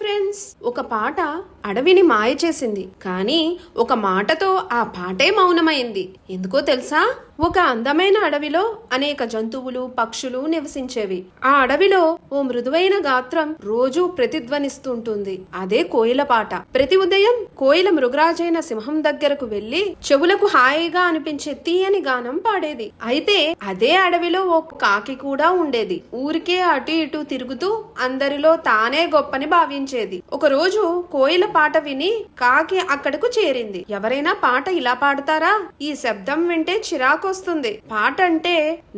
Friends, ఒక పాట అడవిని మాయ చేసింది. కానీ ఒక మాటతో ఆ పాటే మౌనమైంది. ఎందుకో తెలుసా? ఒక అందమైన అడవిలో అనేక జంతువులు, పక్షులు నివసించేవి. ఆ అడవిలో ఓ మృదువైన గాత్రం రోజూ ప్రతిధ్వనిస్తుంటుంది. అదే కోయిల పాట. ప్రతి ఉదయం కోయిల మృగరాజైన సింహం దగ్గరకు వెళ్లి చెవులకు హాయిగా అనిపించే తీయని గానం పాడేది. అయితే అదే అడవిలో ఓ కాకి కూడా ఉండేది. ఊరికే అటు ఇటు తిరుగుతూ అందరిలో తానే గొప్పని భావించేది. ఒక రోజు కోయిల పాట విని కాకి అక్కడకు చేరింది. ఎవరైనా పాట ఇలా పాడతారా? ఈ శబ్దం వింటే చిరాకొస్తుంది. పాట అంటే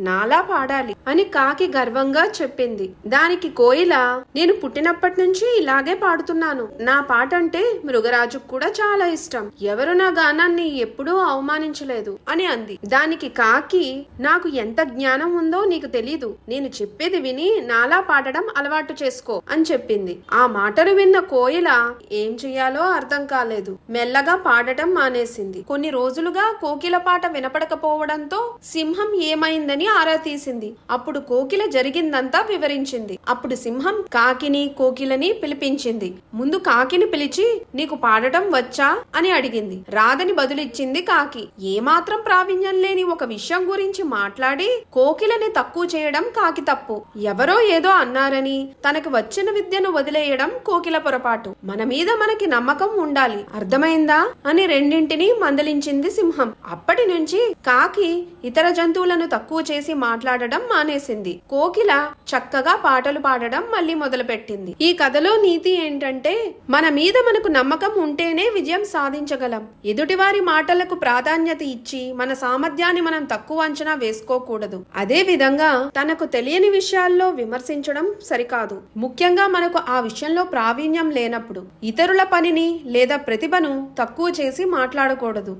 నాలా పాడాలి అని కాకి గర్వంగా చెప్పింది. దానికి కోయిల, నేను పుట్టినప్పటి నుంచి ఇలాగే పాడుతున్నాను. నా పాట అంటే మృగరాజుకు కూడా చాలా ఇష్టం. ఎవరు నా గానాన్ని ఎప్పుడూ అవమానించలేదు అని అంది. దానికి కాకి, నాకు ఎంత జ్ఞానం ఉందో నీకు తెలీదు. నేను చెప్పేది విని నాలా పాడడం అలవాటు చేసుకో అని చెప్పింది. ఆ మాటలు విన్న కోయిల ఏం చెయ్యాలో అర్థం కాలేదు. మెల్లగా పాడటం మానేసింది. కొన్ని రోజులుగా కోకిల పాట వినపడకపోవడంతో సింహం ఏమైందని ఆరా తీసింది. అప్పుడు కోకిల జరిగిందంతా వివరించింది. అప్పుడు సింహం కాకిని, కోకిలని పిలిపించింది. ముందు కాకిని పిలిచి, నీకు పాడటం వచ్చా అని అడిగింది. రాదని బదులిచ్చింది కాకి. ఏమాత్రం ప్రావీణ్యం లేని ఒక విషయం గురించి మాట్లాడి కోకిలని తక్కువ చేయడం కాకి తప్పు. ఎవరో ఏదో అన్నారని తనకు వచ్చిన విద్యను వదిలేయడం కోకిల పొరపాటు. మన మీద మనకి నమ్మకం ఉండాలి, అర్థమైందా అని రెండింటినీ మందలించింది సింహం. అప్పటి నుంచి కాకి ఇతర జంతువులను తక్కువ చేసి మాట్లాడడం మానేసింది. కోకిల చక్కగా పాటలు పాడడం మళ్ళీ మొదలుపెట్టింది. ఈ కథలో నీతి ఏంటంటే, మన మీద మనకు నమ్మకం ఉంటేనే విజయం సాధించగలం. ఎదుటివారి మాటలకు ప్రాధాన్యత ఇచ్చి మన సామర్థ్యాన్ని మనం తక్కువ అంచనా వేసుకోకూడదు. అదే విధంగా తనకు తెలియని విషయాల్లో విమర్శించడం సరికాదు. ముఖ్యంగా మనకు ఆ విషయంలో ప్రావీణ్యం లేనప్పుడు ఇతరుల పనిని లేదా ప్రతిభను తక్కువ చేసి మాట్లాడకూడదు.